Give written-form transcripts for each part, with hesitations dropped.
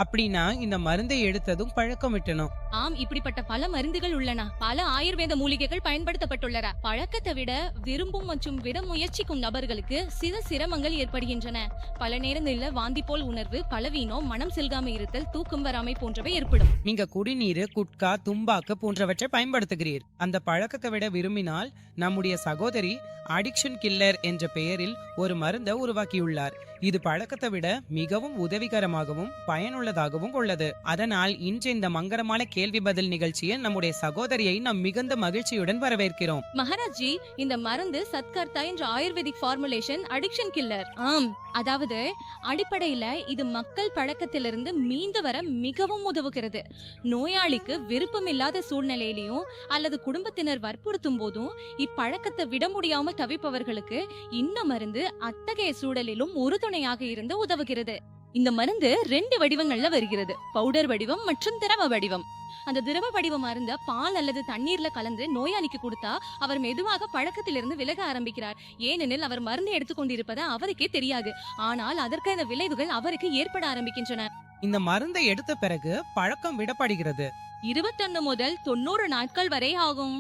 அப்படின்னா இந்த மருந்தை எடுத்ததும் பழக்கம் விட்டணும். ஆம், இப்படிப்பட்ட பல மருந்துகள் உள்ளன. பல ஆயுர்வேத மூலிகைகள் பயன்படுத்தப்பட்டுள்ளன. பழக்கத்தை விட விரும்பும் மற்றும் விட முயற்சிக்கும் நபர்களுக்கு சில சிரமங்கள் ஏற்படுகின்றன. பல நேரங்களில் வாந்தி போல் உணர்வு, பலவீனம், மனம் செல்காம இருத்தல், தூக்கம் வராமை போன்றவை ஏற்படும். நீங்க குடிநீர், குட்கா, தும்பாக்கு போன்றவற்றை பயன்படுத்துகிறீர். அந்த பழக்கத்தை விட விரும்பினால் நம்முடைய சகோதரி அடிக்ஷன் கில்லர் என்ற பெயரில் ஒரு மருந்தை உருவாக்கியுள்ளார். இது பழக்கத்தை விட மிகவும் உதவிகரமாகவும் பயனுள்ளதாகவும் உள்ளது. அதனால் இன்று இந்த மங்களமான கேள்வி பதில் நிகழ்ச்சியில் நம்முடைய சகோதரியை நாம் மிகுந்த மகிழ்ச்சியுடன் வரவேற்கிறோம். மகாராஜ்ஜி, இந்த மருந்து சத்கர்த்தா என்ற ஆயுர்வேதிக் ஃபார்முலேஷன் அடிக்ஷன் கில்லர். ஆம், அதாவது அடிப்படையில இது மக்கள் பழக்கத்திலிருந்து மீண்டு வர மிகவும் உதவுகிறது. நோயாளிக்கு விருப்பமில்லாத சூழ்நிலையிலையும் அல்லது குடும்பத்தினர் வற்புறுத்தும் போதும் இப்பழக்கத்தை விட முடியாம தவிப்பவர்களுக்கு இந்த மருந்து அத்தகைய சூழலிலும் உறுதுணையாக இருந்து உதவுகிறது. இந்த மருந்து 2 வடிவங்கள்ல வருகிறது, பவுடர் வடிவம் மற்றும் திரவ வடிவம். அந்த திரவ வடிவம் மருந்த பால் அல்லது தண்ணீர்ல கலந்து நோயாளிக்கு கொடுத்தா அவர் மெதுவாக பழக்கத்திலிருந்து விலக ஆரம்பிக்கிறார். ஏனெனில் அவர் மருந்து எடுத்துக்கொண்டிருப்பது அவருக்கே தெரியாது. ஆனால் அதற்கான விளைவுகள் அவருக்கு ஏற்பட ஆரம்பிக்கின்றன. இந்த மருந்தை எடுத்த பிறகு பழக்கம் விடப்படுகிறது. 21 முதல் 90 நாட்கள் வரை ஆகும்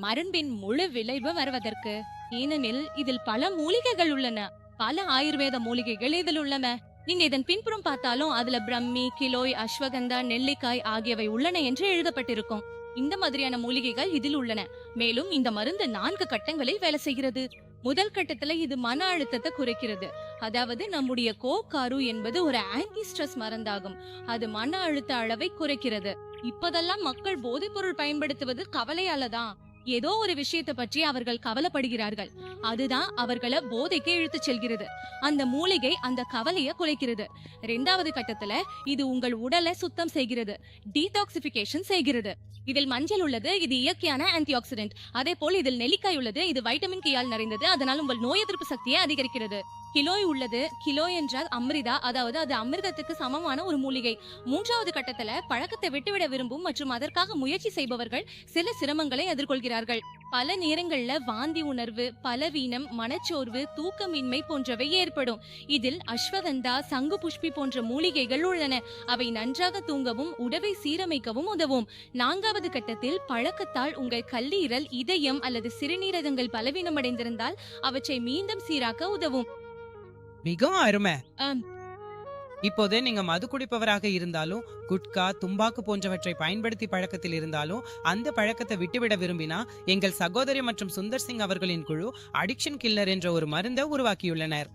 மருந்தின் முழு விளைவு வருவதற்கு. ஏனெனில் இதில் பல மூலிகைகள் உள்ளன. பல ஆயுர்வேத மூலிகைகள் இதில் உள்ளன. நீங்க இதன் பின்புறம் பார்த்தாலும் அதுல பிரம்மி, கிலோய், அஸ்வகந்தா, நெல்லிக்காய் ஆகியவை உள்ளன என்று எழுதப்பட்டிருக்கும். இந்த மாதிரியான மூலிகைகள் இதில் உள்ளன. மேலும் இந்த மருந்து 4 கட்டங்களில் வேலை செய்கிறது. முதல் கட்டத்துல இது மன அழுத்தத்தை குறைக்கிறது. அதாவது நம்முடைய கோகாரு என்பது ஒரு ஆன்டி ஸ்ட்ரெஸ் மருந்தாகும். அது மன அழுத்த அளவை குறைக்கிறது. இப்பதெல்லாம் மக்கள் போதைப் பொருள் பயன்படுத்துவது கவலையாலதான். ஏதோ ஒரு விஷயத்தை பற்றி அவர்கள் கவலைப்படுகிறார்கள். அதுதான் அவர்களை போதைக்கு இழுத்துச் செல்கிறது. அந்த மூலிகை அந்த கவலையை குறைக்கிறது. 2வது கட்டத்துல இது உங்கள் உடலை சுத்தம் செய்கிறது, டீடாக்சிபிகேஷன் செய்கிறது. இதில் மஞ்சள் உள்ளது, இது இயற்கையான ஆன்டி ஆக்சிடென்ட். அதே போல் இதில் நெல்லிக்காய் உள்ளது, இது வைட்டமின் கியால் நிறைந்தது. அதனால் உங்கள் நோய் எதிர்ப்பு சக்தியை அதிகரிக்கிறது. கிலோய் உள்ளது. கிலோய் என்றால் அமிர்தா, அதாவது அது அமிர்தத்துக்கு சமமான ஒரு மூலிகை. 3வது கட்டத்துல பழக்கத்தை விட்டுவிட விரும்பும் மற்றும் அதற்காக முயற்சி செய்பவர்கள் சில சிரமங்களை எதிர்கொள்கிறார்கள். பல நேரங்கள்ல வாந்தி உணர்வு, பலவீனம், மனச்சோர்வு, தூக்கமின்மை போன்றவை ஏற்படும். இதில் அஸ்வகந்தா, சங்கு புஷ்பி போன்ற மூலிகைகள் உள்ளன. அவை நன்றாக தூங்கவும் உடவை சீரமைக்கவும் உதவும். 4வது கட்டத்தில் பழக்கத்தால் உங்கள் கல்லீரல், இதயம் அல்லது சிறுநீரகங்கள் பலவீனமடைந்திருந்தால் அவற்றை மீண்டும் சீராக்க உதவும். மிகவும் அருமை. இப்போது நீங்க மது குடிப்பவராக இருந்தாலும், குட்கா, தும்பாக்கு போன்றவற்றை பயன்படுத்தி பழக்கத்தில் இருந்தாலும், அந்த பழக்கத்தை விட்டுவிட விரும்பினா எங்கள் சகோதரி மற்றும் சுந்தர் சிங் அவர்களின் குழு அடிக்ஷன் கில்லர் என்ற ஒரு மருந்தை உருவாக்கியுள்ளனர்.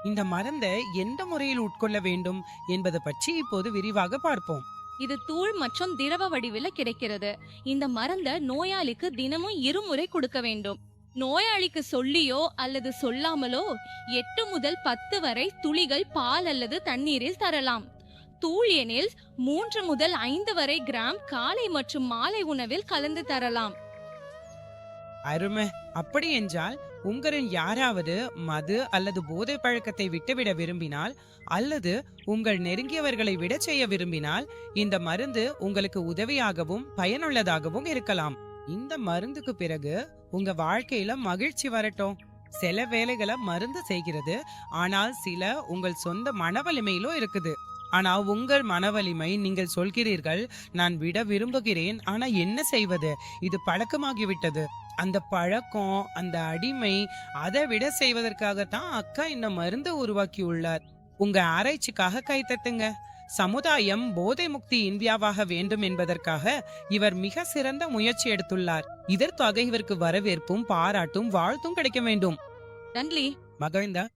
இந்த மருந்தை எந்த முறையில் உட்கொள்ள வேண்டும் என்பதை பற்றி இப்போது விரிவாக பார்ப்போம். இது தூள் மற்றும் திரவ வடிவில் கிடைக்கிறது. இந்த மருந்தை நோயாளிக்கு தினமும் 2 முறை கொடுக்க வேண்டும். நோயாளிக்கு சொல்லியோ அல்லது சொல்லாமலோ 8 முதல் 10 வரை துளிகள் பால் அல்லது தண்ணீரில் தரலாம். தூள் எனில் 3 முதல் 5 வரை கிராம் காலை மற்றும் மாலை உணவில் கலந்து தரலாம். அருமை. அப்படி என்றால் உங்களின் யாராவது மது அல்லது போதை பழக்கத்தை விட்டுவிட விரும்பினால் அல்லது உங்கள் நெருங்கியவர்களை விட செய்ய விரும்பினால் இந்த மருந்து உங்களுக்கு உதவியாகவும் பயனுள்ளதாகவும் இருக்கலாம். இந்த மருந்துக்கு பிறகு உங்க வாழ்க்கையில மகிழ்ச்சி வரட்டும். சில வேலைகளை மருந்து செய்கிறது, ஆனால் சில உங்கள் சொந்த மனவலிமையிலும் இருக்குது. ஆனா உங்கள் மனவலிமை, நீங்கள் சொல்கிறீர்கள் நான் விட விரும்புகிறேன், ஆனா என்ன செய்வது, இது பழக்கமாகிவிட்டது. அந்த பழக்கம், அந்த அடிமை, அதை விட செய்வதற்காகத்தான் அக்கா இந்த மருந்து உருவாக்கி உள்ளார். உங்க ஆராய்ச்சிக்காக கைத்தட்டுங்க. சமுதாயம் போதை முக்தி இந்தியாவாக வேண்டும் என்பதற்காக இவர் மிக சிறந்த முயற்சி எடுத்துள்ளார். இதற்காக இவருக்கு வரவேற்பும் பாராட்டும் வாழ்த்தும் கிடைக்க வேண்டும். நன்றி. மகிழ்ந்த